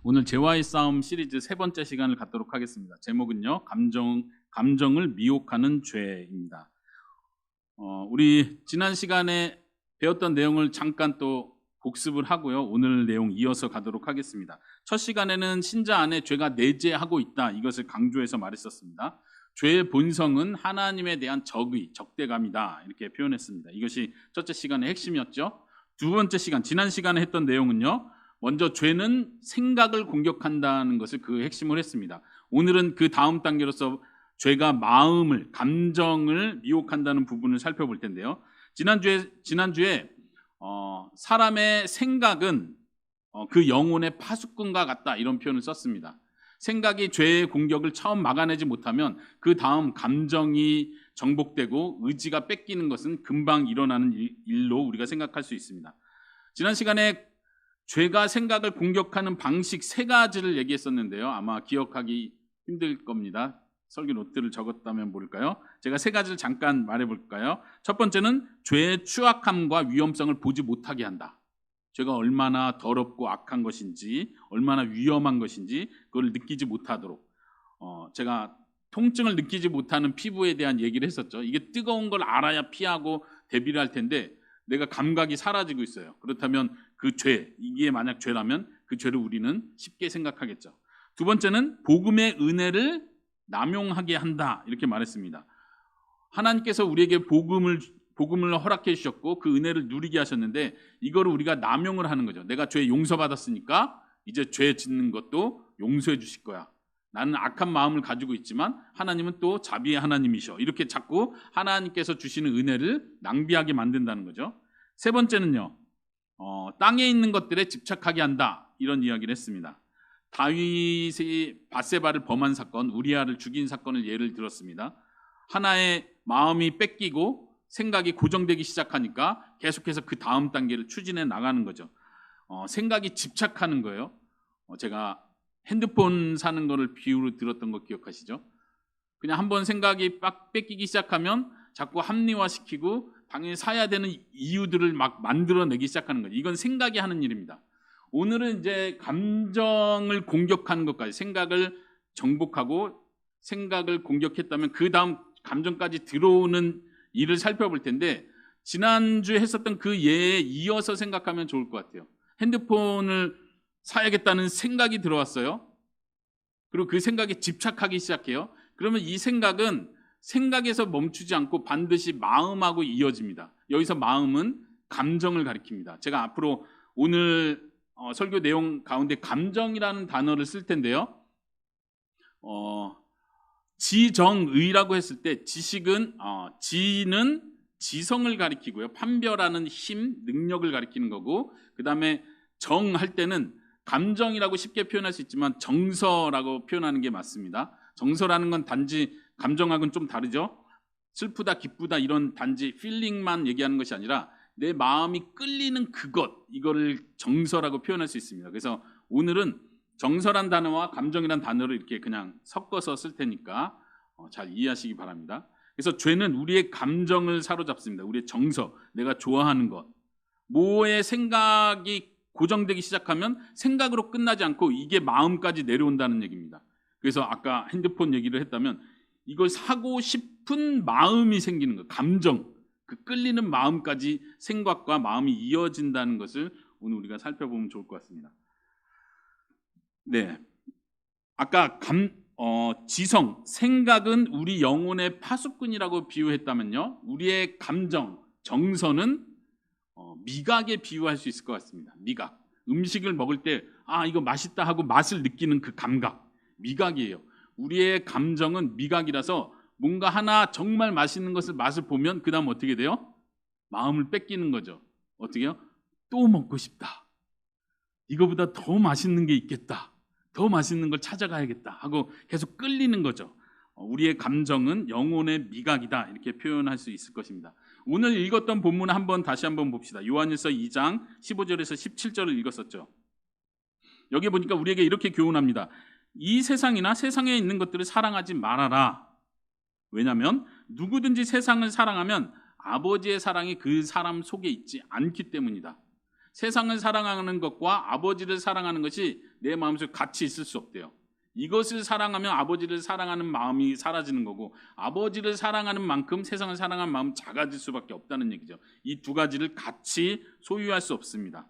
오늘 죄와의 싸움 시리즈 세 번째 시간을 갖도록 하겠습니다. 제목은요, 감정을 미혹하는 죄입니다. 우리 지난 시간에 배웠던 내용을 잠깐 또 복습을 하고요. 오늘 내용 이어서 가도록 하겠습니다. 첫 시간에는 신자 안에 죄가 내재하고 있다, 이것을 강조해서 말했었습니다. 죄의 본성은 하나님에 대한 적대감이다, 이렇게 표현했습니다. 이것이 첫째 시간의 핵심이었죠. 두 번째 시간, 지난 시간에 했던 내용은요, 먼저 죄는 생각을 공격한다는 것을 그 핵심을 했습니다. 오늘은 그 다음 단계로서 죄가 감정을 미혹한다는 부분을 살펴볼 텐데요. 지난주에 사람의 생각은 그 영혼의 파수꾼과 같다, 이런 표현을 썼습니다. 생각이 죄의 공격을 처음 막아내지 못하면 그 다음 감정이 정복되고 의지가 뺏기는 것은 금방 일어나는 일로 우리가 생각할 수 있습니다. 지난 시간에 죄가 생각을 공격하는 방식 세 가지를 얘기했었는데요. 아마 기억하기 힘들 겁니다. 설교 노트를 적었다면 뭘까요? 제가 세 가지를 잠깐 말해볼까요? 첫 번째는 죄의 추악함과 위험성을 보지 못하게 한다. 죄가 얼마나 더럽고 악한 것인지, 얼마나 위험한 것인지 그걸 느끼지 못하도록. 제가 통증을 느끼지 못하는 피부에 대한 얘기를 했었죠. 이게 뜨거운 걸 알아야 피하고 대비를 할 텐데 내가 감각이 사라지고 있어요. 그렇다면 그 죄, 이게 만약 죄라면 그 죄를 우리는 쉽게 생각하겠죠. 두 번째는 복음의 은혜를 남용하게 한다, 이렇게 말했습니다. 하나님께서 우리에게 복음을 허락해 주셨고 그 은혜를 누리게 하셨는데 이거를 우리가 남용을 하는 거죠. 내가 죄 용서받았으니까 이제 죄 짓는 것도 용서해 주실 거야. 나는 악한 마음을 가지고 있지만 하나님은 또 자비의 하나님이셔. 이렇게 자꾸 하나님께서 주시는 은혜를 낭비하게 만든다는 거죠. 세 번째는요, 땅에 있는 것들에 집착하게 한다, 이런 이야기를 했습니다. 다윗이 밧세바를 범한 사건, 우리아를 죽인 사건을 예를 들었습니다. 하나의 마음이 뺏기고 생각이 고정되기 시작하니까 계속해서 그 다음 단계를 추진해 나가는 거죠. 생각이 집착하는 거예요. 제가 핸드폰 사는 거를 비유로 들었던 거 기억하시죠? 그냥 한번 생각이 빡 뺏기기 시작하면 자꾸 합리화시키고 당연히 사야 되는 이유들을 막 만들어내기 시작하는 거죠. 이건 생각이 하는 일입니다. 오늘은 이제 감정을 공격하는 것까지, 생각을 정복하고 생각을 공격했다면 그 다음 감정까지 들어오는 일을 살펴볼 텐데, 지난주에 했었던 그 예에 이어서 생각하면 좋을 것 같아요. 핸드폰을 사야겠다는 생각이 들어왔어요. 그리고 그 생각에 집착하기 시작해요. 그러면 이 생각은 생각에서 멈추지 않고 반드시 마음하고 이어집니다. 여기서 마음은 감정을 가리킵니다. 제가 앞으로 오늘 설교 내용 가운데 감정이라는 단어를 쓸 텐데요. 지정의라고 했을 때 지식은 지는 지성을 가리키고요. 판별하는 힘, 능력을 가리키는 거고, 그 다음에 정할 때는 감정이라고 쉽게 표현할 수 있지만 정서라고 표현하는 게 맞습니다. 정서라는 건 단지 감정하고는 좀 다르죠. 슬프다, 기쁘다 이런 단지 필링만 얘기하는 것이 아니라 내 마음이 끌리는 그것, 이거를 정서라고 표현할 수 있습니다. 그래서 오늘은 정서란 단어와 감정이란 단어를 이렇게 그냥 섞어서 쓸 테니까 잘 이해하시기 바랍니다. 그래서 죄는 우리의 감정을 사로잡습니다. 우리의 정서, 내가 좋아하는 것. 뭐의 생각이 고정되기 시작하면 생각으로 끝나지 않고 이게 마음까지 내려온다는 얘기입니다. 그래서 아까 핸드폰 얘기를 했다면 이걸 사고 싶은 마음이 생기는 거, 감정, 그 끌리는 마음까지 생각과 마음이 이어진다는 것을 오늘 우리가 살펴보면 좋을 것 같습니다. 네, 아까 지성, 생각은 우리 영혼의 파수꾼이라고 비유했다면요, 우리의 감정, 정서는 미각에 비유할 수 있을 것 같습니다. 미각, 음식을 먹을 때 이거 맛있다 하고 맛을 느끼는 그 감각, 미각이에요. 우리의 감정은 미각이라서 뭔가 하나 정말 맛있는 것을 맛을 보면 그 다음 어떻게 돼요? 마음을 뺏기는 거죠. 어떻게 해요? 또 먹고 싶다. 이거보다 더 맛있는 게 있겠다. 더 맛있는 걸 찾아가야겠다 하고 계속 끌리는 거죠. 우리의 감정은 영혼의 미각이다, 이렇게 표현할 수 있을 것입니다. 오늘 읽었던 본문을 다시 한번 봅시다. 요한일서 2장 15절에서 17절을 읽었었죠. 여기 보니까 우리에게 이렇게 교훈합니다. 이 세상이나 세상에 있는 것들을 사랑하지 말아라. 왜냐하면 누구든지 세상을 사랑하면 아버지의 사랑이 그 사람 속에 있지 않기 때문이다. 세상을 사랑하는 것과 아버지를 사랑하는 것이 내 마음속에 같이 있을 수 없대요. 이것을 사랑하면 아버지를 사랑하는 마음이 사라지는 거고, 아버지를 사랑하는 만큼 세상을 사랑하는 마음은 작아질 수밖에 없다는 얘기죠. 이 두 가지를 같이 소유할 수 없습니다.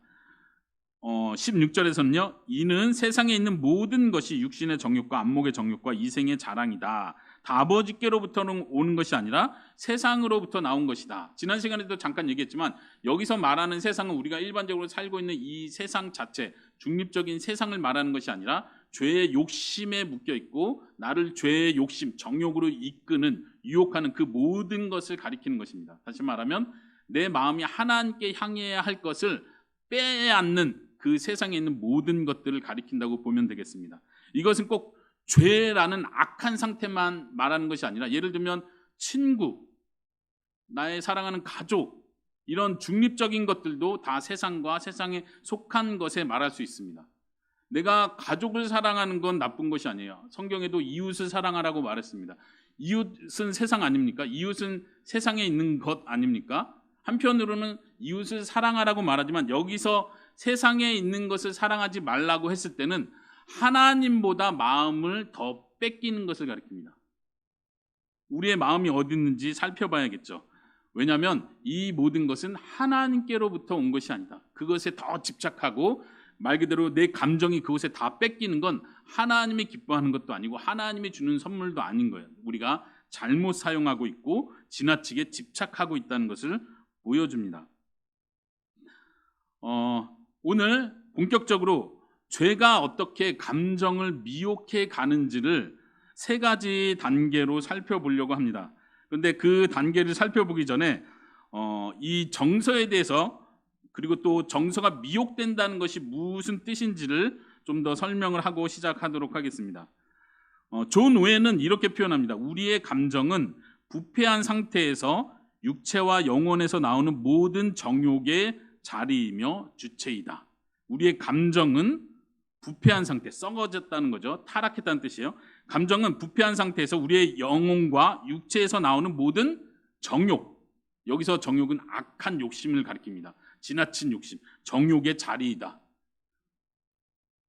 16절에서는요, 이는 세상에 있는 모든 것이 육신의 정욕과 안목의 정욕과 이생의 자랑이다. 다 아버지께로부터는 오는 것이 아니라 세상으로부터 나온 것이다. 지난 시간에도 잠깐 얘기했지만, 여기서 말하는 세상은 우리가 일반적으로 살고 있는 이 세상 자체, 중립적인 세상을 말하는 것이 아니라 죄의 욕심에 묶여 있고 나를 죄의 욕심, 정욕으로 이끄는, 유혹하는 그 모든 것을 가리키는 것입니다. 다시 말하면 내 마음이 하나님께 향해야 할 것을 빼앗는 그 세상에 있는 모든 것들을 가리킨다고 보면 되겠습니다. 이것은 꼭 죄라는 악한 상태만 말하는 것이 아니라, 예를 들면 친구, 나의 사랑하는 가족, 이런 중립적인 것들도 다 세상과 세상에 속한 것에 말할 수 있습니다. 내가 가족을 사랑하는 건 나쁜 것이 아니에요. 성경에도 이웃을 사랑하라고 말했습니다. 이웃은 세상 아닙니까? 이웃은 세상에 있는 것 아닙니까? 한편으로는 이웃을 사랑하라고 말하지만, 여기서 세상에 있는 것을 사랑하지 말라고 했을 때는 하나님보다 마음을 더 뺏기는 것을 가리킵니다. 우리의 마음이 어디 있는지 살펴봐야겠죠. 왜냐하면 이 모든 것은 하나님께로부터 온 것이 아니다. 그것에 더 집착하고 말 그대로 내 감정이 그것에 다 뺏기는 건 하나님이 기뻐하는 것도 아니고 하나님이 주는 선물도 아닌 거예요. 우리가 잘못 사용하고 있고 지나치게 집착하고 있다는 것을 보여줍니다. 오늘 본격적으로 죄가 어떻게 감정을 미혹해 가는지를 세 가지 단계로 살펴보려고 합니다. 그런데 그 단계를 살펴보기 전에 이 정서에 대해서, 그리고 또 정서가 미혹된다는 것이 무슨 뜻인지를 좀 더 설명을 하고 시작하도록 하겠습니다. 존 오웬은 이렇게 표현합니다. 우리의 감정은 부패한 상태에서 육체와 영혼에서 나오는 모든 정욕의 자리이며 주체이다. 우리의 감정은 부패한 상태, 썩어졌다는 거죠. 타락했다는 뜻이에요. 감정은 부패한 상태에서 우리의 영혼과 육체에서 나오는 모든 정욕, 여기서 정욕은 악한 욕심을 가리킵니다. 지나친 욕심, 정욕의 자리이다.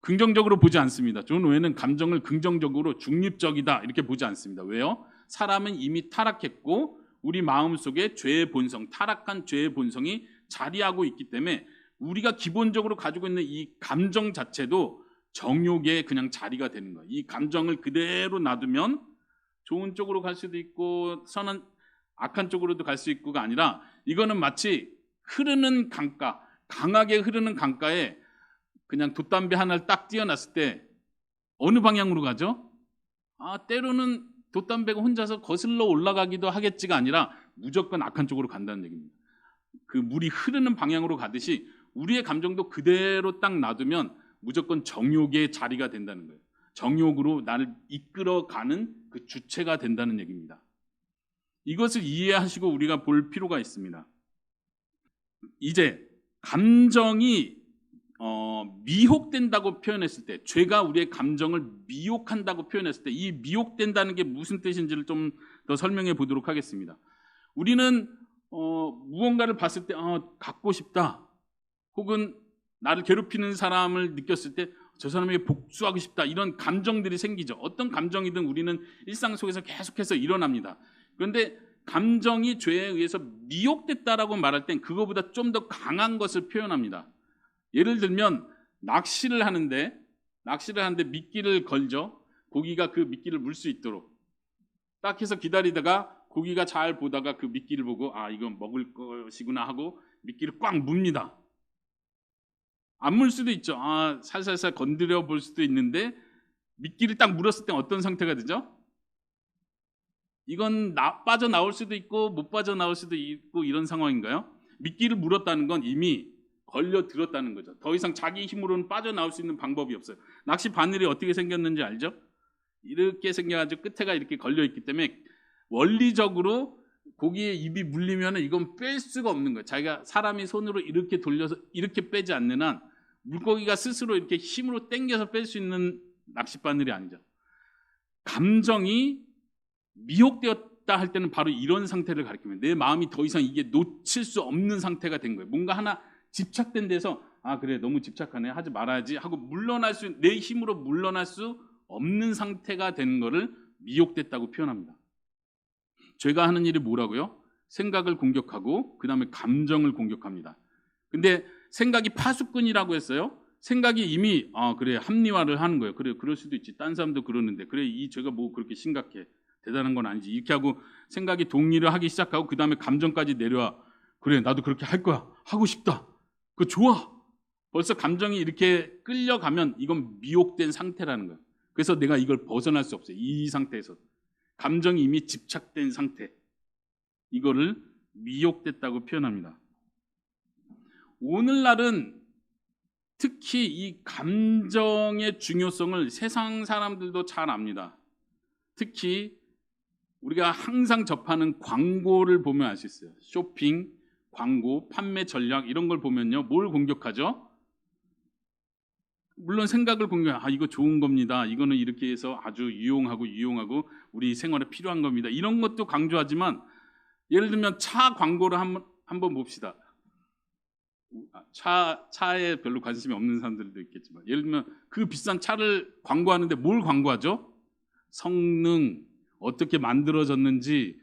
긍정적으로 보지 않습니다. 존 오웬은 감정을 긍정적으로 중립적이다 이렇게 보지 않습니다. 왜요? 사람은 이미 타락했고 우리 마음속에 죄의 본성, 타락한 죄의 본성이 자리하고 있기 때문에 우리가 기본적으로 가지고 있는 이 감정 자체도 정욕의 그냥 자리가 되는 거예요. 이 감정을 그대로 놔두면 좋은 쪽으로 갈 수도 있고 선한 악한 쪽으로도 갈 수 있고가 아니라, 이거는 마치 흐르는 강가, 강하게 흐르는 강가에 그냥 돛담배 하나를 딱 띄어놨을 때 어느 방향으로 가죠? 때로는 돛담배가 혼자서 거슬러 올라가기도 하겠지가 아니라 무조건 악한 쪽으로 간다는 얘기입니다. 그 물이 흐르는 방향으로 가듯이 우리의 감정도 그대로 딱 놔두면 무조건 정욕의 자리가 된다는 거예요. 정욕으로 나를 이끌어가는 그 주체가 된다는 얘기입니다. 이것을 이해하시고 우리가 볼 필요가 있습니다. 이제 감정이 미혹된다고 표현했을 때, 죄가 우리의 감정을 미혹한다고 표현했을 때 이 미혹된다는 게 무슨 뜻인지를 좀 더 설명해 보도록 하겠습니다. 우리는 무언가를 봤을 때 갖고 싶다, 혹은 나를 괴롭히는 사람을 느꼈을 때 저 사람에게 복수하고 싶다, 이런 감정들이 생기죠. 어떤 감정이든 우리는 일상 속에서 계속해서 일어납니다. 그런데 감정이 죄에 의해서 미혹됐다라고 말할 땐 그거보다 좀 더 강한 것을 표현합니다. 예를 들면 낚시를 하는데 미끼를 걸죠. 고기가 그 미끼를 물 수 있도록 딱 해서 기다리다가 고기가 잘 보다가 그 미끼를 보고 이건 먹을 것이구나 하고 미끼를 꽉 뭅니다. 안 물 수도 있죠. 살살살 건드려 볼 수도 있는데 미끼를 딱 물었을 때 어떤 상태가 되죠? 이건 빠져나올 수도 있고 못 빠져나올 수도 있고 이런 상황인가요? 미끼를 물었다는 건 이미 걸려 들었다는 거죠. 더 이상 자기 힘으로는 빠져나올 수 있는 방법이 없어요. 낚시 바늘이 어떻게 생겼는지 알죠? 이렇게 생겨가지고 끝에가 이렇게 걸려 있기 때문에 원리적으로 고기에 입이 물리면 이건 뺄 수가 없는 거예요. 자기가 사람이 손으로 이렇게 돌려서 이렇게 빼지 않는 한 물고기가 스스로 이렇게 힘으로 당겨서 뺄 수 있는 낚싯바늘이 아니죠. 감정이 미혹되었다 할 때는 바로 이런 상태를 가리킵니다. 내 마음이 더 이상 이게 놓칠 수 없는 상태가 된 거예요. 뭔가 하나 집착된 데서 그래 너무 집착하네 하지 말아야지 하고 내 힘으로 물러날 수 없는 상태가 되는 것을 미혹됐다고 표현합니다. 죄가 하는 일이 뭐라고요? 생각을 공격하고 그 다음에 감정을 공격합니다. 근데 생각이 파수꾼이라고 했어요. 생각이 이미 그래 합리화를 하는 거예요. 그래 그럴 수도 있지. 딴 사람도 그러는데 그래 이 죄가 뭐 그렇게 심각해. 대단한 건 아니지. 이렇게 하고 생각이 동의를 하기 시작하고 그 다음에 감정까지 내려와. 그래 나도 그렇게 할 거야. 하고 싶다. 그거 좋아. 벌써 감정이 이렇게 끌려가면 이건 미혹된 상태라는 거예요. 그래서 내가 이걸 벗어날 수 없어요. 이 상태에서. 감정이 이미 집착된 상태. 이거를 미혹됐다고 표현합니다. 오늘날은 특히 이 감정의 중요성을 세상 사람들도 잘 압니다. 특히 우리가 항상 접하는 광고를 보면 알 수 있어요. 쇼핑, 광고, 판매 전략 이런 걸 보면요. 뭘 공격하죠? 물론 생각을 공격해. 이거 좋은 겁니다. 이거는 이렇게 해서 아주 유용하고 우리 생활에 필요한 겁니다. 이런 것도 강조하지만 예를 들면 차 광고를 한번 봅시다. 차에 별로 관심이 없는 사람들도 있겠지만 예를 들면 그 비싼 차를 광고하는데 뭘 광고하죠? 성능, 어떻게 만들어졌는지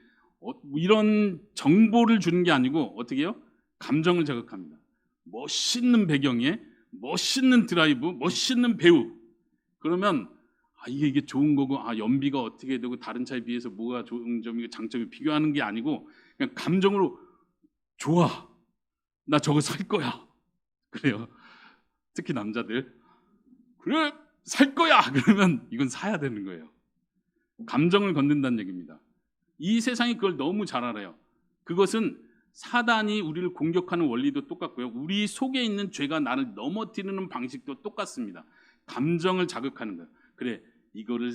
이런 정보를 주는 게 아니고 어떻게 해요? 감정을 자극합니다. 멋있는 배경에 멋있는 드라이브, 멋있는 배우. 그러면 이게 좋은 거고 연비가 어떻게 되고 다른 차에 비해서 뭐가 좋은 점이고 장점이 비교하는 게 아니고 그냥 감정으로 좋아. 나 저거 살 거야. 그래요. 특히 남자들. 그래 살 거야. 그러면 이건 사야 되는 거예요. 감정을 건든다는 얘기입니다. 이 세상이 그걸 너무 잘 알아요. 그것은 사단이 우리를 공격하는 원리도 똑같고요. 우리 속에 있는 죄가 나를 넘어뜨리는 방식도 똑같습니다. 감정을 자극하는 거예요. 그래 이거를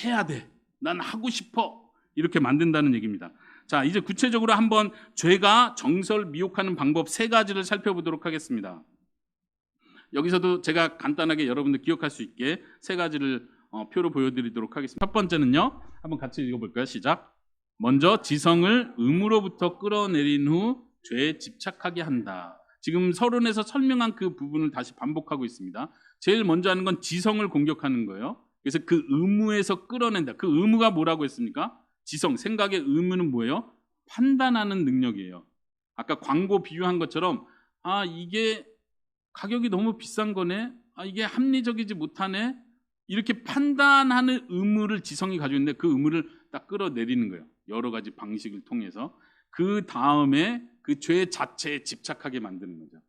해야 돼. 난 하고 싶어. 이렇게 만든다는 얘기입니다. 자, 이제 구체적으로 한번 죄가 정서를 미혹하는 방법 3가지를 살펴보도록 하겠습니다. 여기서도 제가 간단하게 여러분들 기억할 수 있게 3가지를 표로 보여드리도록 하겠습니다. 첫 번째는요. 한번 같이 읽어볼까요? 시작. 먼저 지성을 의무로부터 끌어내린 후 죄에 집착하게 한다. 지금 서론에서 설명한 그 부분을 다시 반복하고 있습니다. 제일 먼저 하는 건 지성을 공격하는 거예요. 그래서 그 의무에서 끌어낸다. 그 의무가 뭐라고 했습니까? 지성, 생각의 의무는 뭐예요? 판단하는 능력이에요. 아까 광고 비유한 것처럼 이게 가격이 너무 비싼 거네. 이게 합리적이지 못하네. 이렇게 판단하는 의무를 지성이 가지고 있는데 그 의무를 딱 끌어내리는 거예요. 여러 가지 방식을 통해서. 그 다음에 그 죄 자체에 집착하게 만드는 거죠.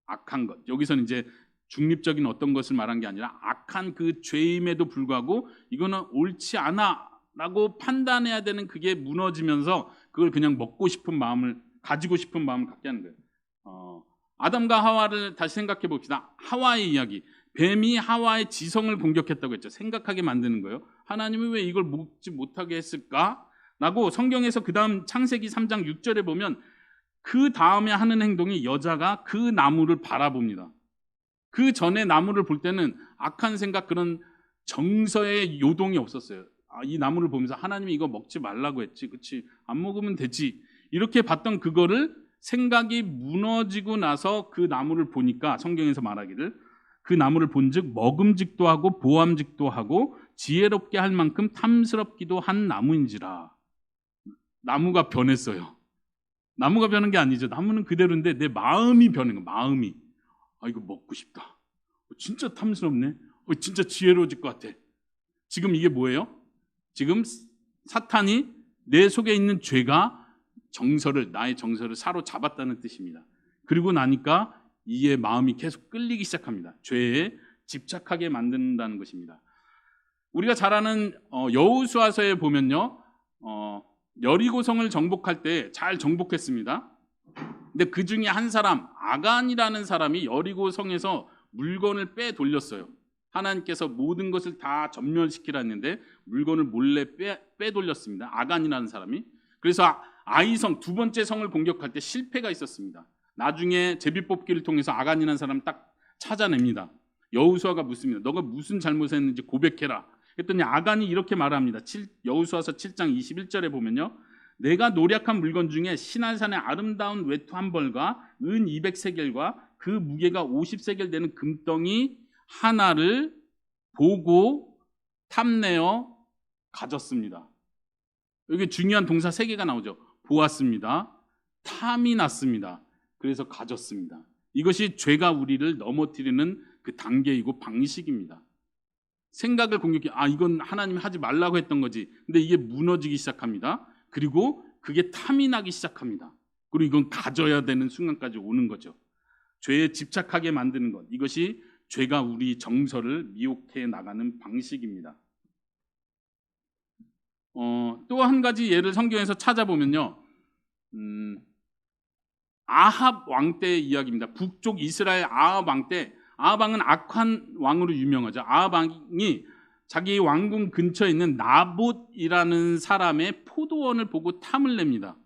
악한 것. 여기서는 이제 중립적인 어떤 것을 말한 게 아니라 악한 그 죄임에도 불구하고 이거는 옳지 않아 라고 판단해야 되는 그게 무너지면서 그걸 그냥 먹고 싶은 마음을 가지고 싶은 마음을 갖게 하는 거예요. 아담과 하와를 다시 생각해 봅시다. 하와의 이야기. 뱀이 하와의 지성을 공격했다고 했죠. 생각하게 만드는 거예요. 하나님이 왜 이걸 먹지 못하게 했을까? 라고 성경에서 그 다음 창세기 3장 6절에 보면 그 다음에 하는 행동이 여자가 그 나무를 바라봅니다. 그 전에 나무를 볼 때는 악한 생각 그런 정서의 요동이 없었어요. 이 나무를 보면서 하나님이 이거 먹지 말라고 했지. 그치? 안 먹으면 되지. 이렇게 봤던 그거를 생각이 무너지고 나서 그 나무를 보니까 성경에서 말하기를 그 나무를 본즉 먹음직도 하고 보암직도 하고 지혜롭게 할 만큼 탐스럽기도 한 나무인지라. 나무가 변했어요. 나무가 변한 게 아니죠. 나무는 그대로인데 내 마음이 변한 거예요. 마음이. 이거 먹고 싶다. 진짜 탐스럽네. 진짜 지혜로워질 것 같아. 지금 이게 뭐예요? 지금 사탄이 내 속에 있는 죄가 나의 정서를 사로잡았다는 뜻입니다. 그리고 나니까 이의 마음이 계속 끌리기 시작합니다. 죄에 집착하게 만든다는 것입니다. 우리가 잘 아는 여호수아서에 보면요. 여리고성을 정복할 때 잘 정복했습니다. 근데 그 중에 한 사람, 아간이라는 사람이 여리고성에서 물건을 빼돌렸어요. 하나님께서 모든 것을 다 전멸시키라 했는데 물건을 몰래 빼돌렸습니다. 아간이라는 사람이. 그래서 아이성, 2번째 성을 공격할 때 실패가 있었습니다. 나중에 제비뽑기를 통해서 아간이라는 사람을 딱 찾아냅니다. 여호수아가 묻습니다. 너가 무슨 잘못했는지 고백해라. 했더니 아간이 이렇게 말합니다. 여호수아서 7장 21절에 보면요. 내가 노력한 물건 중에 시날산의 아름다운 외투 한 벌과 은 200세겔과 그 무게가 50세겔 되는 금덩이 하나를 보고 탐내어 가졌습니다. 여기 중요한 동사 3개가 나오죠. 보았습니다. 탐이 났습니다. 그래서 가졌습니다. 이것이 죄가 우리를 넘어뜨리는 그 단계이고 방식입니다. 생각을 공격해, 이건 하나님이 하지 말라고 했던 거지. 근데 이게 무너지기 시작합니다. 그리고 그게 탐이 나기 시작합니다. 그리고 이건 가져야 되는 순간까지 오는 거죠. 죄에 집착하게 만드는 것, 이것이 죄가 우리 정서를 미혹해 나가는 방식입니다. 또 한 가지 예를 성경에서 찾아보면요, 아합 왕 때의 이야기입니다. 북쪽 이스라엘 아합 왕 때, 아합 왕은 악한 왕으로 유명하죠. 아합 왕이 자기 왕궁 근처에 있는 나봇이라는 사람의 포도원을 보고 탐을 냅니다.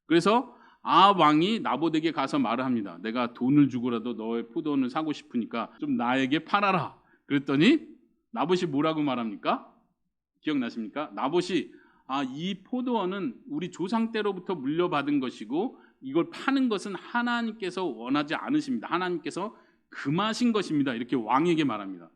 그래서 아합 왕이 나봇에게 가서 말을 합니다. 내가 돈을 주고라도 너의 포도원을 사고 싶으니까 좀 나에게 팔아라. 그랬더니 나봇이 뭐라고 말합니까? 기억나십니까? 나봇이 이 포도원은 우리 조상 때로부터 물려받은 것이고 이걸 파는 것은 하나님께서 원하지 않으십니다. 하나님께서 금하신 것입니다. 이렇게 왕에게 말합니다.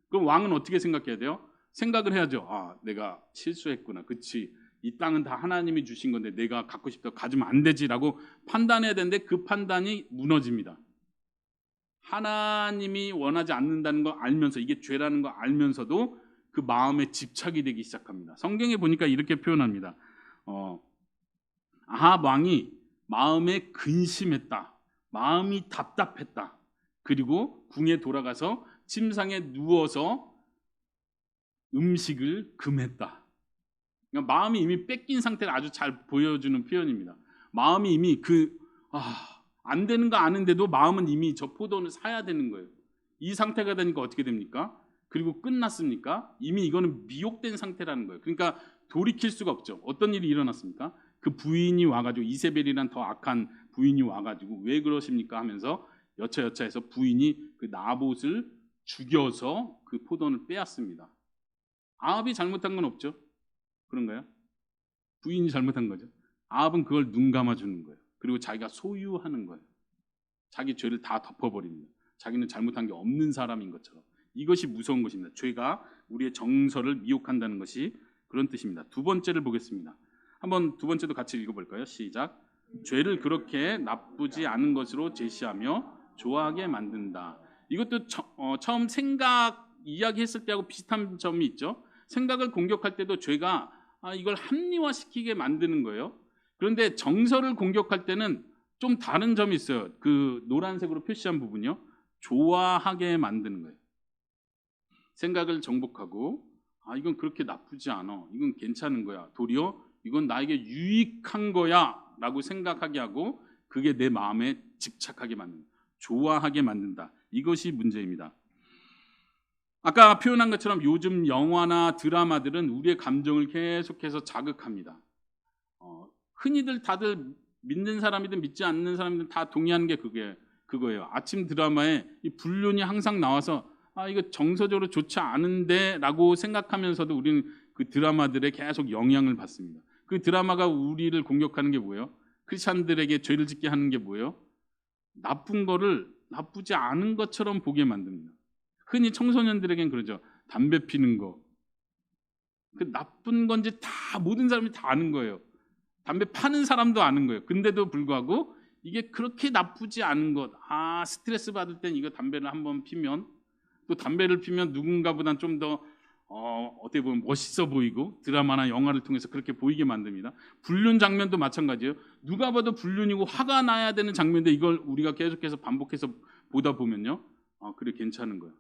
그럼 왕은 어떻게 생각해야 돼요? 생각을 해야죠. 내가 실수했구나. 그치. 이 땅은 다 하나님이 주신 건데 내가 갖고 싶다고 가지면 안 되지라고 판단해야 되는데 그 판단이 무너집니다. 하나님이 원하지 않는다는 거 알면서, 이게 죄라는 거 알면서도 그 마음에 집착이 되기 시작합니다. 성경에 보니까 이렇게 표현합니다. 아합 왕이 마음에 근심했다. 마음이 답답했다. 그리고 궁에 돌아가서 침상에 누워서 음식을 금했다. 그러니까 마음이 이미 뺏긴 상태를 아주 잘 보여주는 표현입니다. 마음이 이미 안 되는 거 아는데도 마음은 이미 저 포도원을 사야 되는 거예요. 이 상태가 되니까 어떻게 됩니까? 그리고 끝났습니까? 이미 이거는 미혹된 상태라는 거예요. 그러니까 돌이킬 수가 없죠. 어떤 일이 일어났습니까? 그 부인이 와가지고, 이세벨이란 더 악한 부인이 와가지고 왜 그러십니까 하면서 여차여차해서 부인이 그 나봇을 죽여서 그 포도원을 빼앗습니다. 아합이 잘못한 건 없죠. 그런가요? 부인이 잘못한 거죠. 아합은 그걸 눈 감아주는 거예요. 그리고 자기가 소유하는 거예요. 자기 죄를 다 덮어버립니다. 자기는 잘못한 게 없는 사람인 것처럼. 이것이 무서운 것입니다. 죄가 우리의 정서를 미혹한다는 것이 그런 뜻입니다. 두 번째를 보겠습니다. 한번 두 번째도 같이 읽어볼까요? 시작. 죄를 그렇게 나쁘지 않은 것으로 제시하며 좋아하게 만든다. 이것도 처음 생각 이야기했을 때하고 비슷한 점이 있죠. 생각을 공격할 때도 죄가 이걸 합리화시키게 만드는 거예요. 그런데 정서를 공격할 때는 좀 다른 점이 있어요. 그 노란색으로 표시한 부분이요. 좋아하게 만드는 거예요. 생각을 정복하고 이건 그렇게 나쁘지 않아. 이건 괜찮은 거야. 도리어 이건 나에게 유익한 거야 라고 생각하게 하고 그게 내 마음에 집착하게 만든다. 좋아하게 만든다. 이것이 문제입니다. 아까 표현한 것처럼 요즘 영화나 드라마들은 우리의 감정을 계속해서 자극합니다. 흔히들 다들 믿는 사람이든 믿지 않는 사람이든 다 동의하는 게 그거예요. 아침 드라마에 이 불륜이 항상 나와서 이거 정서적으로 좋지 않은데 라고 생각하면서도 우리는 그 드라마들에 계속 영향을 받습니다. 그 드라마가 우리를 공격하는 게 뭐예요? 크리스찬들에게 죄를 짓게 하는 게 뭐예요? 나쁜 거를 나쁘지 않은 것처럼 보게 만듭니다. 흔히 청소년들에겐 그러죠. 담배 피는 거. 그 나쁜 건지 다 모든 사람이 다 아는 거예요. 담배 파는 사람도 아는 거예요. 근데도 불구하고 이게 그렇게 나쁘지 않은 것. 스트레스 받을 땐 이거 담배를 한번 피면, 또 담배를 피면 누군가보단 좀 더 어떻게 보면 멋있어 보이고 드라마나 영화를 통해서 그렇게 보이게 만듭니다. 불륜 장면도 마찬가지예요. 누가 봐도 불륜이고 화가 나야 되는 장면인데 이걸 우리가 계속해서 반복해서 보다 보면요. 그래 괜찮은 거야.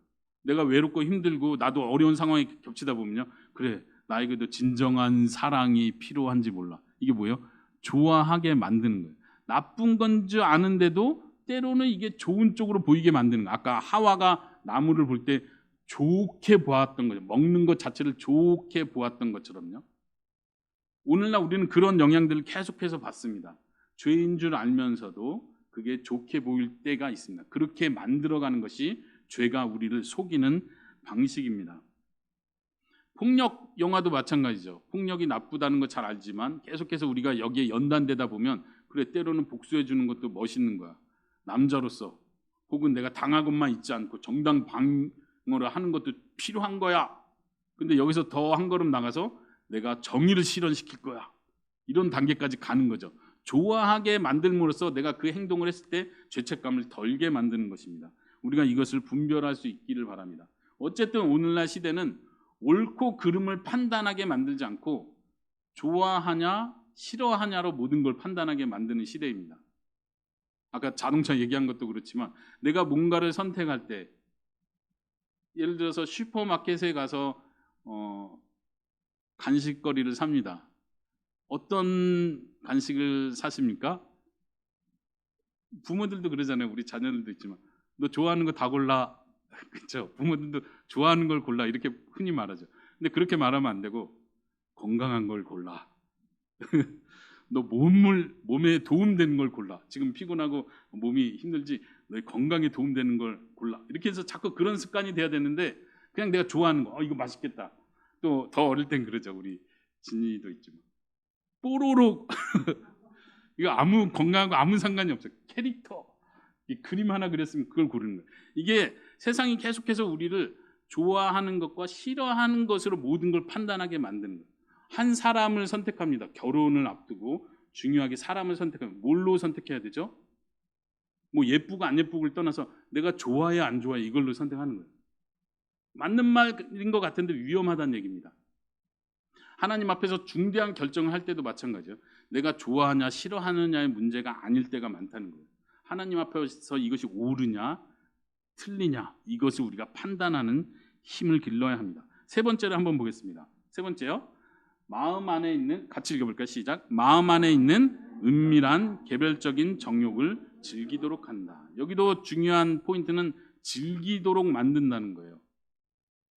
내가 외롭고 힘들고 나도 어려운 상황에 겹치다 보면요. 그래 나에게도 진정한 사랑이 필요한지 몰라. 이게 뭐예요? 좋아하게 만드는 거예요. 나쁜 건 줄 아는데도 때로는 이게 좋은 쪽으로 보이게 만드는 거예요. 아까 하와가 나무를 볼 때 좋게 보았던 거죠. 먹는 것 자체를 좋게 보았던 것처럼요. 오늘날 우리는 그런 영향들을 계속해서 받습니다. 죄인 줄 알면서도 그게 좋게 보일 때가 있습니다. 그렇게 만들어가는 것이 죄가 우리를 속이는 방식입니다. 폭력 영화도 마찬가지죠. 폭력이 나쁘다는 거 잘 알지만 계속해서 우리가 여기에 연단되다 보면 그래 때로는 복수해 주는 것도 멋있는 거야. 남자로서 혹은 내가 당하고만 있지 않고 정당 방어를 하는 것도 필요한 거야. 근데 여기서 더 한 걸음 나가서 내가 정의를 실현시킬 거야. 이런 단계까지 가는 거죠. 좋아하게 만들므로써 내가 그 행동을 했을 때 죄책감을 덜게 만드는 것입니다. 우리가 이것을 분별할 수 있기를 바랍니다. 어쨌든 오늘날 시대는 옳고 그름을 판단하게 만들지 않고 좋아하냐 싫어하냐로 모든 걸 판단하게 만드는 시대입니다. 아까 자동차 얘기한 것도 그렇지만 내가 뭔가를 선택할 때 예를 들어서 슈퍼마켓에 가서 간식거리를 삽니다. 어떤 간식을 사십니까? 부모들도 그러잖아요. 우리 자녀들도 있지만 너 좋아하는 거 다 골라. 그렇죠? 부모들도 좋아하는 걸 골라 이렇게 흔히 말하죠. 근데 그렇게 말하면 안 되고 건강한 걸 골라. 너 몸에 도움되는 걸 골라. 지금 피곤하고 몸이 힘들지 너의 건강에 도움되는 걸 골라. 이렇게 해서 자꾸 그런 습관이 돼야 되는데 그냥 내가 좋아하는 거 이거 맛있겠다. 또 더 어릴 땐 그러죠. 우리 진이도 있지만 뽀로로 이거 아무 건강하고 아무 상관이 없어요. 캐릭터 이 그림 하나 그렸으면 그걸 고르는 거예요. 이게 세상이 계속해서 우리를 좋아하는 것과 싫어하는 것으로 모든 걸 판단하게 만드는 거예요. 한 사람을 선택합니다. 결혼을 앞두고 중요하게 사람을 선택하면 뭘로 선택해야 되죠? 뭐 예쁘고 안 예쁘고를 떠나서 내가 좋아해 안 좋아해 이걸로 선택하는 거예요. 맞는 말인 것 같은데 위험하다는 얘기입니다. 하나님 앞에서 중대한 결정을 할 때도 마찬가지예요. 내가 좋아하냐 싫어하느냐의 문제가 아닐 때가 많다는 거예요. 하나님 앞에서 이것이 옳으냐 틀리냐 이것을 우리가 판단하는 힘을 길러야 합니다. 세 번째를 한번 보겠습니다. 세 번째요. 마음 안에 있는 같이 읽어볼까요? 시작. 마음 안에 있는 은밀한 개별적인 정욕을 즐기도록 한다. 여기도 중요한 포인트는 즐기도록 만든다는 거예요.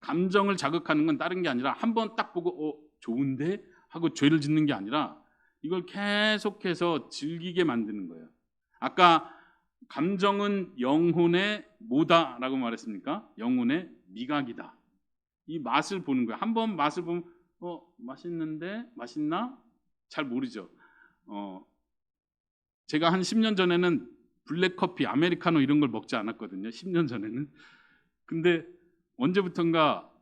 감정을 자극하는 건 다른 게 아니라 한번 딱 보고 좋은데 하고 죄를 짓는 게 아니라 이걸 계속해서 즐기게 만드는 거예요. 아까 감정은 영혼의 뭐다라고 말했습니까? 영혼의 미각이다. 이 맛을 보는 거예요. 한번 맛을 보면 맛있는데 맛있나? 잘 모르죠. 제가 한 10년 전에는 블랙커피, 아메리카노 이런 걸 먹지 않았거든요. 10년 전에는. 근데 언제부턴가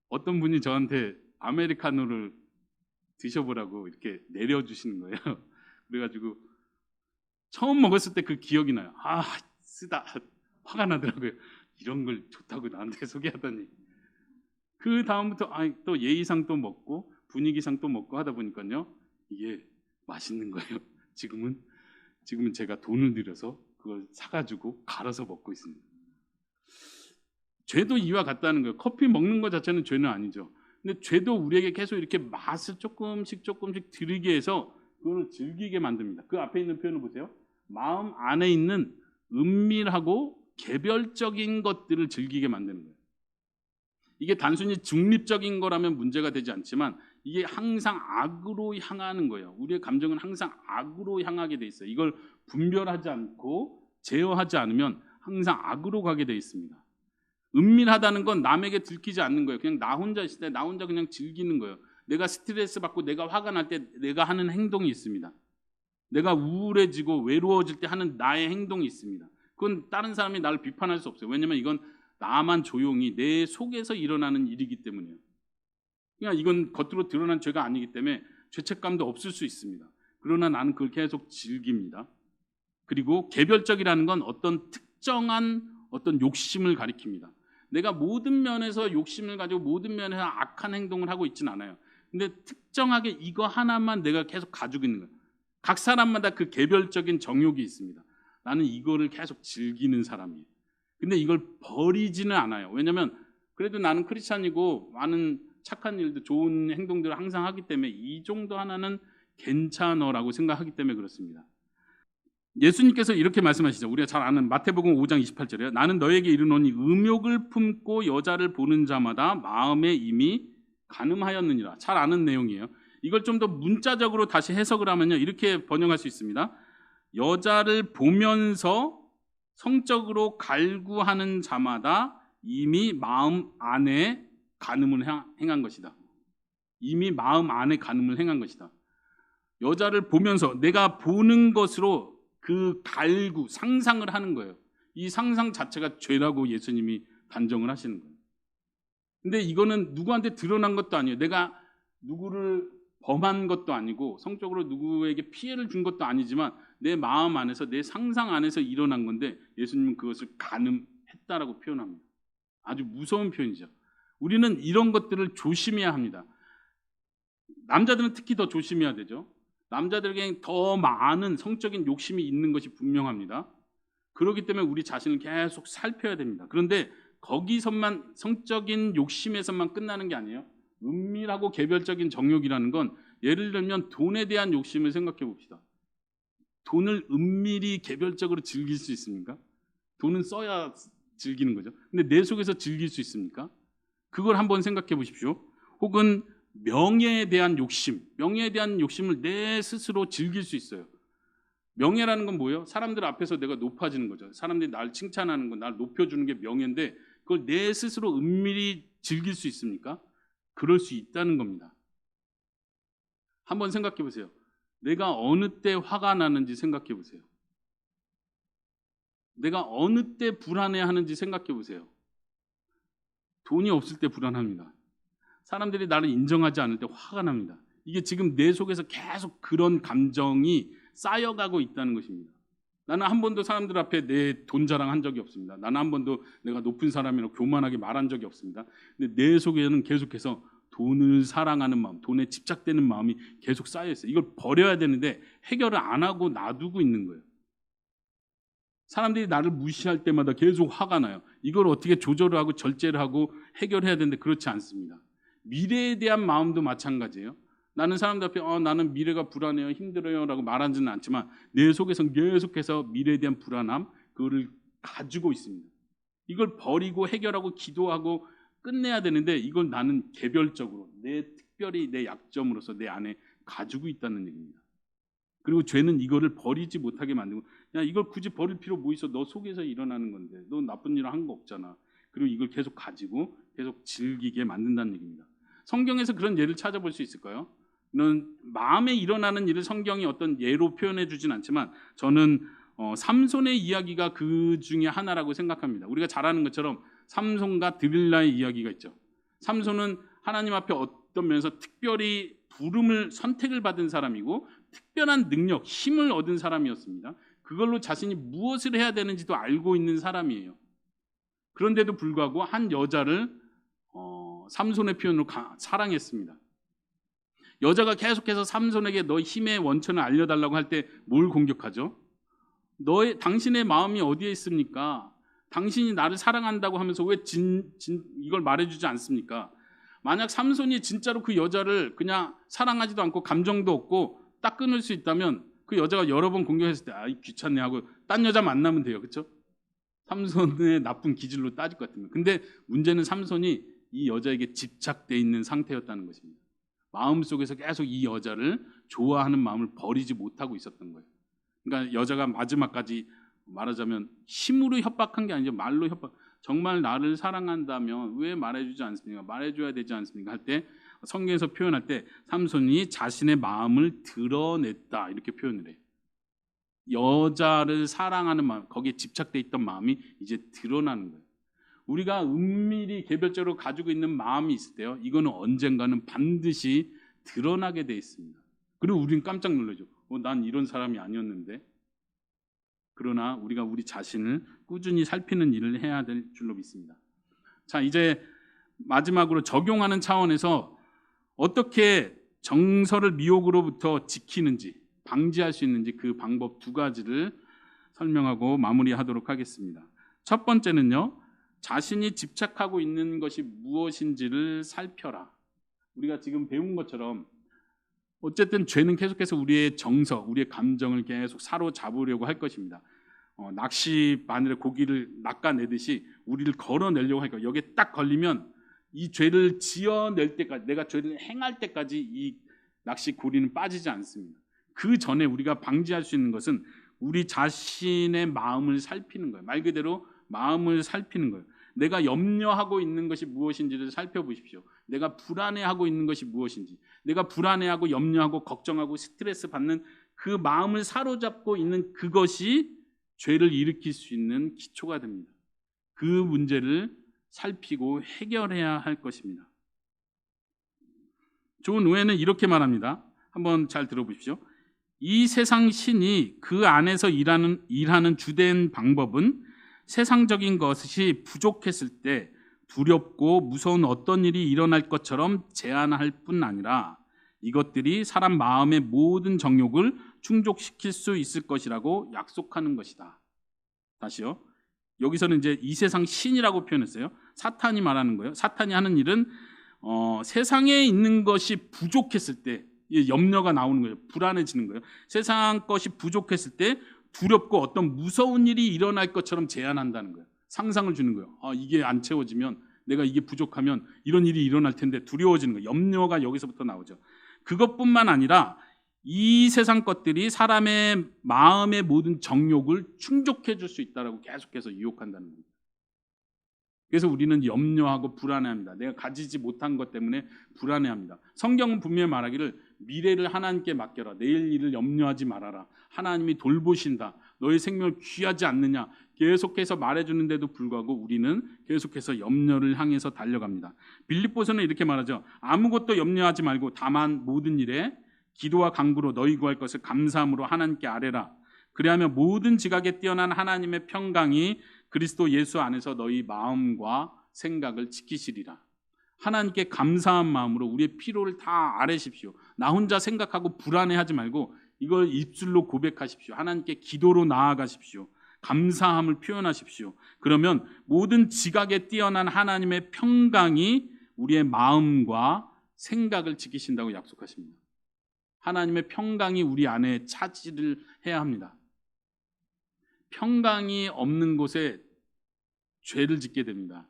어떤 분이 저한테 아메리카노를 드셔보라고 이렇게 내려주시는 거예요. 그래가지고 처음 먹었을 때 그 기억이 나요. 쓰다 화가 나더라고요. 이런 걸 좋다고 나한테 소개하더니 그 다음부터 또 예의상 또 먹고 분위기상 또 먹고 하다 보니까요 이게 맛있는 거예요. 지금은 제가 돈을 들여서 그걸 사가지고 갈아서 먹고 있습니다. 죄도 이와 같다는 거예요. 커피 먹는 것 자체는 죄는 아니죠. 근데 죄도 우리에게 계속 이렇게 맛을 조금씩 들이게 해서 그걸 즐기게 만듭니다. 그 앞에 있는 표현을 보세요. 마음 안에 있는 은밀하고 개별적인 것들을 즐기게 만드는 거예요. 이게 단순히 중립적인 거라면 문제가 되지 않지만 이게 항상 악으로 향하는 거예요. 우리의 감정은 항상 악으로 향하게 돼 있어요. 이걸 분별하지 않고 제어하지 않으면 항상 악으로 가게 돼 있습니다. 은밀하다는 건 남에게 들키지 않는 거예요. 그냥 나 혼자 있을 때 나 혼자 그냥 즐기는 거예요. 내가 스트레스 받고 내가 화가 날 때 내가 하는 행동이 있습니다. 내가 우울해지고 외로워질 때 하는 나의 행동이 있습니다. 그건 다른 사람이 나를 비판할 수 없어요. 왜냐하면 이건 나만 조용히 내 속에서 일어나는 일이기 때문이에요. 그냥 이건 겉으로 드러난 죄가 아니기 때문에 죄책감도 없을 수 있습니다. 그러나 나는 그걸 계속 즐깁니다. 그리고 개별적이라는 건 어떤 특정한 어떤 욕심을 가리킵니다. 내가 모든 면에서 욕심을 가지고 모든 면에서 악한 행동을 하고 있지는 않아요. 근데 특정하게 이거 하나만 내가 계속 가지고 있는 거예요. 각 사람마다 그 개별적인 정욕이 있습니다. 나는 이거를 계속 즐기는 사람이에요. 근데 이걸 버리지는 않아요. 왜냐하면 그래도 나는 크리스찬이고 많은 착한 일도 좋은 행동들을 항상 하기 때문에 이 정도 하나는 괜찮어라고 생각하기 때문에 그렇습니다. 예수님께서 이렇게 말씀하시죠. 우리가 잘 아는 마태복음 5장 28절에요. 나는 너에게 이르노니 음욕을 품고 여자를 보는 자마다 마음에 이미 간음하였느니라. 잘 아는 내용이에요. 이걸 좀 더 문자적으로 다시 해석을 하면요. 이렇게 번역할 수 있습니다. 여자를 보면서 성적으로 갈구하는 자마다 이미 마음 안에 간음을 행한 것이다. 이미 마음 안에 간음을 행한 것이다. 여자를 보면서 내가 보는 것으로 그 갈구, 상상을 하는 거예요. 이 상상 자체가 죄라고 예수님이 단정을 하시는 거예요. 근데 이거는 누구한테 드러난 것도 아니에요. 내가 누구를 범한 것도 아니고 성적으로 누구에게 피해를 준 것도 아니지만 내 마음 안에서, 내 상상 안에서 일어난 건데 예수님은 그것을 간음했다라고 표현합니다. 아주 무서운 표현이죠. 우리는 이런 것들을 조심해야 합니다. 남자들은 특히 더 조심해야 되죠. 남자들에게 더 많은 성적인 욕심이 있는 것이 분명합니다. 그렇기 때문에 우리 자신을 계속 살펴야 됩니다. 그런데 거기서만, 성적인 욕심에서만 끝나는 게 아니에요. 은밀하고 개별적인 정욕이라는 건, 예를 들면 돈에 대한 욕심을 생각해 봅시다. 돈을 은밀히 개별적으로 즐길 수 있습니까? 돈은 써야 즐기는 거죠. 근데 내 속에서 즐길 수 있습니까? 그걸 한번 생각해 보십시오. 혹은 명예에 대한 욕심, 명예에 대한 욕심을 내 스스로 즐길 수 있어요. 명예라는 건 뭐예요? 사람들 앞에서 내가 높아지는 거죠. 사람들이 날 칭찬하는 거, 날 높여주는 게 명예인데 그걸 내 스스로 은밀히 즐길 수 있습니까? 그럴 수 있다는 겁니다. 한번 생각해 보세요. 내가 어느 때 화가 나는지 생각해 보세요. 내가 어느 때 불안해하는지 생각해 보세요. 돈이 없을 때 불안합니다. 사람들이 나를 인정하지 않을 때 화가 납니다. 이게 지금 내 속에서 계속 그런 감정이 쌓여가고 있다는 것입니다. 나는 한 번도 사람들 앞에 내 돈 자랑한 적이 없습니다. 나는 한 번도 내가 높은 사람이라고 교만하게 말한 적이 없습니다. 근데 내 속에는 계속해서 돈을 사랑하는 마음, 돈에 집착되는 마음이 계속 쌓여 있어요. 이걸 버려야 되는데 해결을 안 하고 놔두고 있는 거예요. 사람들이 나를 무시할 때마다 계속 화가 나요. 이걸 어떻게 조절을 하고 절제를 하고 해결해야 되는데 그렇지 않습니다. 미래에 대한 마음도 마찬가지예요. 나는 사람들 앞에 나는 미래가 불안해요, 힘들어요 라고 말하지는 않지만 내 속에서 계속해서 미래에 대한 불안함, 그거를 가지고 있습니다. 이걸 버리고 해결하고 기도하고 끝내야 되는데 이걸 나는 개별적으로, 특별히 내 약점으로서 내 안에 가지고 있다는 얘기입니다. 그리고 죄는 이거를 버리지 못하게 만들고, 야, 이걸 굳이 버릴 필요 뭐 있어? 너 속에서 일어나는 건데 너 나쁜 일을 한 거 없잖아. 그리고 이걸 계속 가지고 계속 즐기게 만든다는 얘기입니다. 성경에서 그런 예를 찾아볼 수 있을까요? 마음에 일어나는 일을 성경이 어떤 예로 표현해 주진 않지만 저는 삼손의 이야기가 그 중에 하나라고 생각합니다. 우리가 잘 아는 것처럼 삼손과 드릴라의 이야기가 있죠. 삼손은 하나님 앞에 어떤 면에서 특별히 부름을, 선택을 받은 사람이고 특별한 능력, 힘을 얻은 사람이었습니다. 그걸로 자신이 무엇을 해야 되는지도 알고 있는 사람이에요. 그런데도 불구하고 한 여자를 삼손의 표현으로 사랑했습니다. 여자가 계속해서 삼손에게 너 힘의 원천을 알려달라고 할 때 뭘 공격하죠? 당신의 마음이 어디에 있습니까? 당신이 나를 사랑한다고 하면서 왜 이걸 말해주지 않습니까? 만약 삼손이 진짜로 그 여자를 그냥 사랑하지도 않고 감정도 없고 딱 끊을 수 있다면 그 여자가 여러 번 공격했을 때 귀찮네 하고 딴 여자 만나면 돼요. 그렇죠? 삼손의 나쁜 기질로 따질 것 같으면. 근데 문제는 삼손이 이 여자에게 집착돼 있는 상태였다는 것입니다. 마음속에서 계속 이 여자를 좋아하는 마음을 버리지 못하고 있었던 거예요. 그러니까 여자가 마지막까지 말하자면 힘으로 협박한 게 아니죠. 말로 협박. 정말 나를 사랑한다면 왜 말해주지 않습니까? 말해줘야 되지 않습니까? 할 때 성경에서 표현할 때 삼손이 자신의 마음을 드러냈다 이렇게 표현을 해요. 여자를 사랑하는 마음, 거기에 집착돼 있던 마음이 이제 드러나는 거예요. 우리가 은밀히 개별적으로 가지고 있는 마음이 있을 때요, 이거는 언젠가는 반드시 드러나게 돼 있습니다. 그리고 우리는 깜짝 놀라죠. 난 이런 사람이 아니었는데. 그러나 우리가 우리 자신을 꾸준히 살피는 일을 해야 될 줄로 믿습니다. 자, 이제 마지막으로 적용하는 차원에서 어떻게 정서를 미혹으로부터 지키는지, 방지할 수 있는지 그 방법 두 가지를 설명하고 마무리하도록 하겠습니다. 첫 번째는요, 자신이 집착하고 있는 것이 무엇인지를 살펴라. 우리가 지금 배운 것처럼 어쨌든 죄는 계속해서 우리의 정서, 우리의 감정을 계속 사로잡으려고 할 것입니다. 낚시 바늘에 고기를 낚아내듯이 우리를 걸어내려고 하니까 여기에 딱 걸리면 이 죄를 지어낼 때까지, 내가 죄를 행할 때까지 이 낚시 고리는 빠지지 않습니다. 그 전에 우리가 방지할 수 있는 것은 우리 자신의 마음을 살피는 거예요. 말 그대로 마음을 살피는 거예요. 내가 염려하고 있는 것이 무엇인지를 살펴보십시오. 내가 불안해하고 있는 것이 무엇인지, 내가 불안해하고 염려하고 걱정하고 스트레스 받는 그 마음을 사로잡고 있는 그것이 죄를 일으킬 수 있는 기초가 됩니다. 그 문제를 살피고 해결해야 할 것입니다. 존 오웬은 이렇게 말합니다. 한번 잘 들어보십시오. 이 세상 신이 그 안에서 일하는 주된 방법은 세상적인 것이 부족했을 때 두렵고 무서운 어떤 일이 일어날 것처럼 제안할 뿐 아니라 이것들이 사람 마음의 모든 정욕을 충족시킬 수 있을 것이라고 약속하는 것이다. 다시요. 여기서는 이제 이 세상 신이라고 표현했어요. 사탄이 말하는 거예요. 사탄이 하는 일은 세상에 있는 것이 부족했을 때 염려가 나오는 거예요. 불안해지는 거예요. 세상 것이 부족했을 때 두렵고 어떤 무서운 일이 일어날 것처럼 제안한다는 거예요. 상상을 주는 거예요. 이게 안 채워지면, 내가 이게 부족하면 이런 일이 일어날 텐데 두려워지는 거예요. 염려가 여기서부터 나오죠. 그것뿐만 아니라 이 세상 것들이 사람의 마음의 모든 정욕을 충족해 줄 수 있다라고 계속해서 유혹한다는 겁니다. 그래서 우리는 염려하고 불안해합니다. 내가 가지지 못한 것 때문에 불안해합니다. 성경은 분명히 말하기를 미래를 하나님께 맡겨라. 내일 일을 염려하지 말아라. 하나님이 돌보신다. 너의 생명을 귀하지 않느냐. 계속해서 말해주는데도 불구하고 우리는 계속해서 염려를 향해서 달려갑니다. 빌립보서는 이렇게 말하죠. 아무것도 염려하지 말고 다만 모든 일에 기도와 간구로 너희 구할 것을 감사함으로 하나님께 아뢰라. 그리하면 모든 지각에 뛰어난 하나님의 평강이 그리스도 예수 안에서 너희 마음과 생각을 지키시리라. 하나님께 감사한 마음으로 우리의 피로를 다 아뢰십시오. 나 혼자 생각하고 불안해하지 말고 이걸 입술로 고백하십시오. 하나님께 기도로 나아가십시오. 감사함을 표현하십시오. 그러면 모든 지각에 뛰어난 하나님의 평강이 우리의 마음과 생각을 지키신다고 약속하십니다. 하나님의 평강이 우리 안에 차지를 해야 합니다. 평강이 없는 곳에 죄를 짓게 됩니다.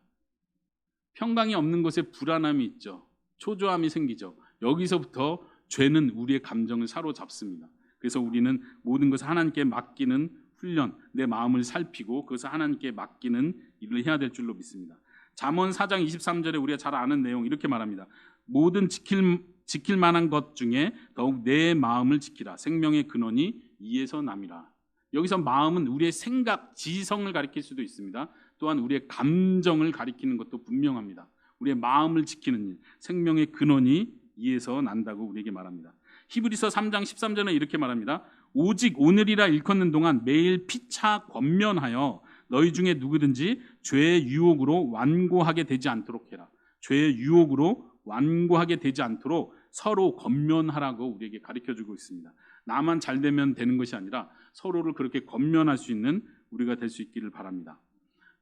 평강이 없는 곳에 불안함이 있죠. 초조함이 생기죠. 여기서부터 죄는 우리의 감정을 사로잡습니다. 그래서 우리는 모든 것을 하나님께 맡기는 훈련, 내 마음을 살피고 그것을 하나님께 맡기는 일을 해야 될 줄로 믿습니다. 잠언 4장 23절에 우리가 잘 아는 내용 이렇게 말합니다. 모든 지킬 만한 것 중에 더욱 내 마음을 지키라. 생명의 근원이 이에서 남이라. 여기서 마음은 우리의 생각, 지성을 가리킬 수도 있습니다. 또한 우리의 감정을 가리키는 것도 분명합니다. 우리의 마음을 지키는 일, 생명의 근원이 이에서 난다고 우리에게 말합니다. 히브리서 3장 13절에 이렇게 말합니다. 오직 오늘이라 일컫는 동안 매일 피차 권면하여 너희 중에 누구든지 죄의 유혹으로 완고하게 되지 않도록 해라. 죄의 유혹으로 완고하게 되지 않도록 서로 권면하라고 우리에게 가르쳐주고 있습니다. 나만 잘 되면 되는 것이 아니라 서로를 그렇게 권면할 수 있는 우리가 될 수 있기를 바랍니다.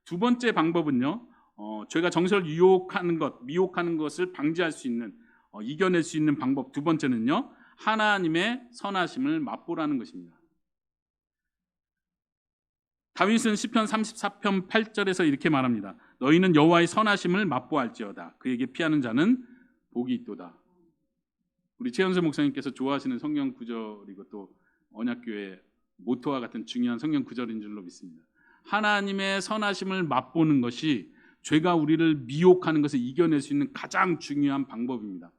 두 번째 방법은요, 죄가 정서를 미혹하는 것을 방지할 수 있는, 이겨낼 수 있는 방법 두 번째는요, 하나님의 선하심을 맛보라는 것입니다. 다윗은 시편 34편 8절에서 이렇게 말합니다. 너희는 여호와의 선하심을 맛보알지어다. 그에게 피하는 자는 복이 있도다. 우리 최현수 목사님께서 좋아하시는 성경 구절이고 또 언약교회 모토와 같은 중요한 성경 구절인 줄로 믿습니다. 하나님의 선하심을 맛보는 것이 죄가 우리를 미혹하는 것을 이겨낼 수 있는 가장 중요한 방법입니다.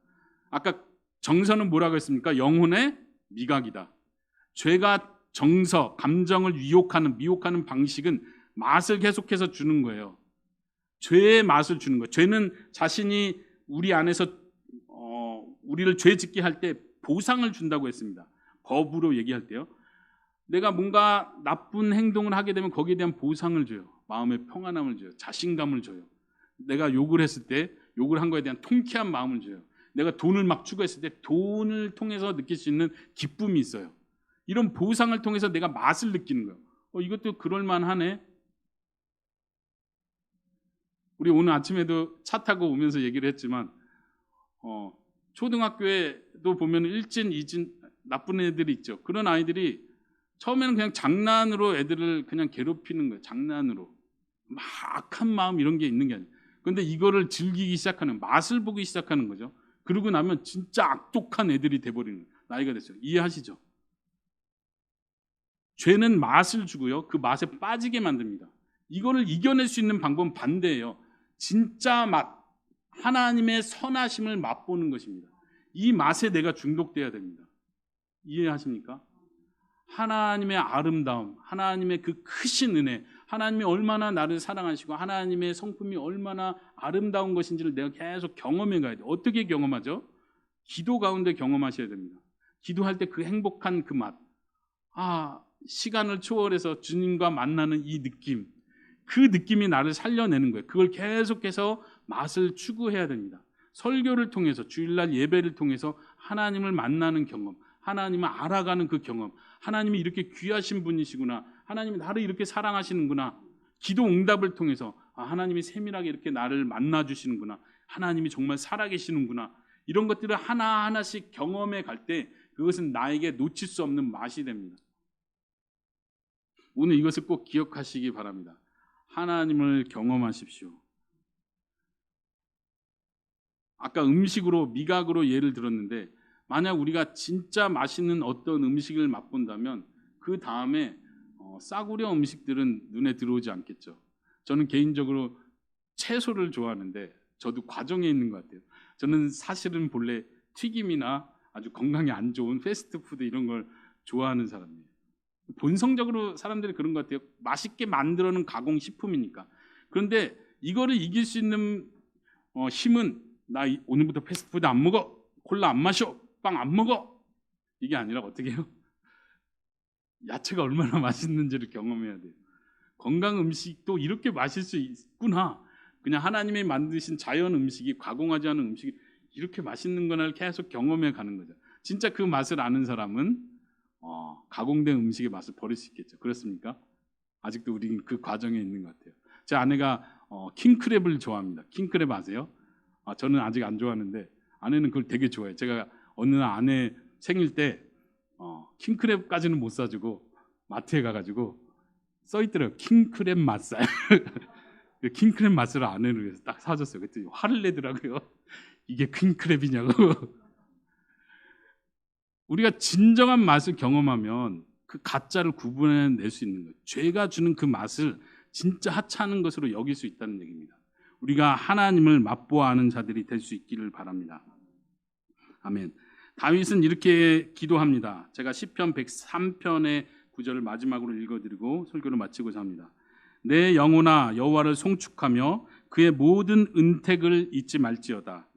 아까 정서는 뭐라고 했습니까? 영혼의 미각이다. 죄가 정서, 감정을 미혹하는 방식은 맛을 계속해서 주는 거예요. 죄의 맛을 주는 거예요. 죄는 자신이 우리 안에서 우리를 죄 짓게 할 때 보상을 준다고 했습니다. 법으로 얘기할 때요. 내가 뭔가 나쁜 행동을 하게 되면 거기에 대한 보상을 줘요. 마음의 평안함을 줘요. 자신감을 줘요. 내가 욕을 했을 때 욕을 한 거에 대한 통쾌한 마음을 줘요. 내가 돈을 막 추구했을 때 돈을 통해서 느낄 수 있는 기쁨이 있어요. 이런 보상을 통해서 내가 맛을 느끼는 거예요. 이것도 그럴만하네. 우리 오늘 아침에도 차 타고 오면서 얘기를 했지만 초등학교에도 보면 일진, 이진 나쁜 애들이 있죠. 그런 아이들이 처음에는 그냥 장난으로 애들을 그냥 괴롭히는 거예요. 장난으로. 막 악한 마음 이런 게 있는 게 아니에요. 그런데 이거를 즐기기 시작하는, 맛을 보기 시작하는 거죠. 그러고 나면 진짜 악독한 애들이 돼버리는 거예요. 나이가 됐어요. 이해하시죠? 죄는 맛을 주고요. 그 맛에 빠지게 만듭니다. 이거를 이겨낼 수 있는 방법은 반대예요. 진짜 맛, 하나님의 선하심을 맛보는 것입니다. 이 맛에 내가 중독돼야 됩니다. 이해하십니까? 하나님의 아름다움, 하나님의 그 크신 은혜, 하나님이 얼마나 나를 사랑하시고 하나님의 성품이 얼마나 아름다운 것인지를 내가 계속 경험해 가야 돼요. 어떻게 경험하죠? 기도 가운데 경험하셔야 됩니다. 기도할 때 그 행복한 그 맛, 시간을 초월해서 주님과 만나는 이 느낌, 그 느낌이 나를 살려내는 거예요. 그걸 계속해서 맛을 추구해야 됩니다. 설교를 통해서, 주일날 예배를 통해서 하나님을 만나는 경험, 하나님을 알아가는 그 경험, 하나님이 이렇게 귀하신 분이시구나, 하나님이 나를 이렇게 사랑하시는구나, 기도 응답을 통해서 하나님이 세밀하게 이렇게 나를 만나주시는구나, 하나님이 정말 살아계시는구나, 이런 것들을 하나하나씩 경험해 갈 때 그것은 나에게 놓칠 수 없는 맛이 됩니다. 오늘 이것을 꼭 기억하시기 바랍니다. 하나님을 경험하십시오. 아까 음식으로, 미각으로 예를 들었는데, 만약 우리가 진짜 맛있는 어떤 음식을 맛본다면 그 다음에 싸구려 음식들은 눈에 들어오지 않겠죠. 저는 개인적으로 채소를 좋아하는데 저도 과정에 있는 것 같아요. 저는 사실은 본래 튀김이나 아주 건강에 안 좋은 패스트푸드 이런 걸 좋아하는 사람이에요. 본성적으로 사람들이 그런 것 같아요. 맛있게 만들어놓은 가공식품이니까. 그런데 이거를 이길 수 있는 힘은, 나 오늘부터 패스트푸드 안 먹어, 콜라 안 마셔, 빵 안 먹어, 이게 아니라 어떻게 해요? 야채가 얼마나 맛있는지를 경험해야 돼요. 건강 음식도 이렇게 마실 수 있구나. 그냥 하나님이 만드신 자연 음식이, 가공하지 않은 음식이 이렇게 맛있는 거를 계속 경험해 가는 거죠. 진짜 그 맛을 아는 사람은 가공된 음식의 맛을 버릴 수 있겠죠. 그렇습니까? 아직도 우리는 그 과정에 있는 것 같아요. 제 아내가 킹크랩을 좋아합니다. 킹크랩 아세요? 저는 아직 안 좋아하는데 아내는 그걸 되게 좋아해요. 제가 어느 날 아내 생일 때 킹크랩까지는 못 사주고 마트에 가가지고 써있더라고요. 킹크랩 맛살. 킹크랩 맛을 아내를 위해서 딱 사줬어요. 그랬더니 화를 내더라고요. 이게 킹크랩이냐고. 우리가 진정한 맛을 경험하면 그 가짜를 구분해낼 수 있는 거예요. 죄가 주는 그 맛을 진짜 하찮은 것으로 여길 수 있다는 얘기입니다. 우리가 하나님을 맛보아 아는 자들이 될 수 있기를 바랍니다. 아멘. 다윗은 이렇게 기도합니다. 제가 시편 103편의 구절을 마지막으로 읽어드리고 설교를 마치고자 합니다. 내 영혼아 여호와를 송축하며 그의 모든 은택을 잊지 말지어다.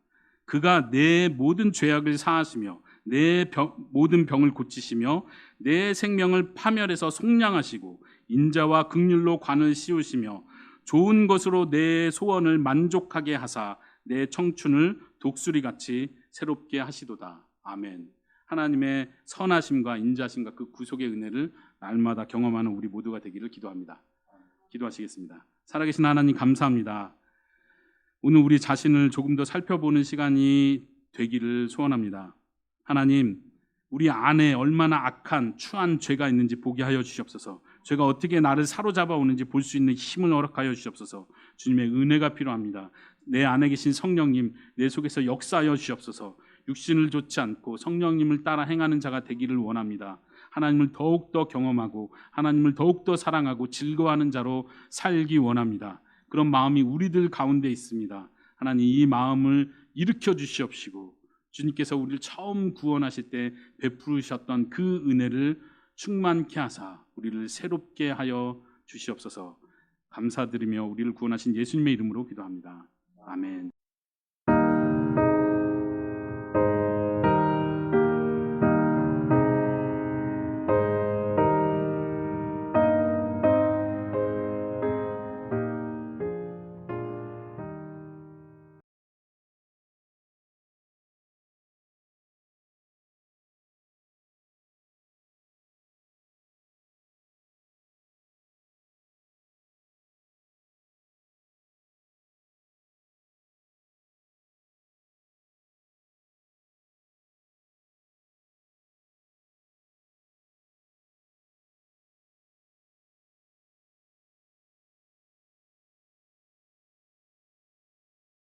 그가 내 모든 죄악을 사하시며 내 모든 병을 고치시며 내 생명을 파멸해서 속량하시고 인자와 긍휼로 관을 씌우시며 좋은 것으로 내 소원을 만족하게 하사 내 청춘을 독수리같이 새롭게 하시도다. 아멘. 하나님의 선하심과 인자심과 그 구속의 은혜를 날마다 경험하는 우리 모두가 되기를 기도합니다. 기도하시겠습니다. 살아계신 하나님 감사합니다. 오늘 우리 자신을 조금 더 살펴보는 시간이 되기를 소원합니다. 하나님, 우리 안에 얼마나 악한 추한 죄가 있는지 보게 하여 주시옵소서. 죄가 어떻게 나를 사로잡아 오는지 볼 수 있는 힘을 허락하여 주시옵소서. 주님의 은혜가 필요합니다. 내 안에 계신 성령님, 내 속에서 역사하여 주시옵소서. 육신을 좇지 않고 성령님을 따라 행하는 자가 되기를 원합니다. 하나님을 더욱더 경험하고 하나님을 더욱더 사랑하고 즐거워하는 자로 살기 원합니다. 그런 마음이 우리들 가운데 있습니다. 하나님, 이 마음을 일으켜 주시옵시고 주님께서 우리를 처음 구원하실 때 베푸셨던 그 은혜를 충만케 하사 우리를 새롭게 하여 주시옵소서. 감사드리며 우리를 구원하신 예수님의 이름으로 기도합니다. 아멘.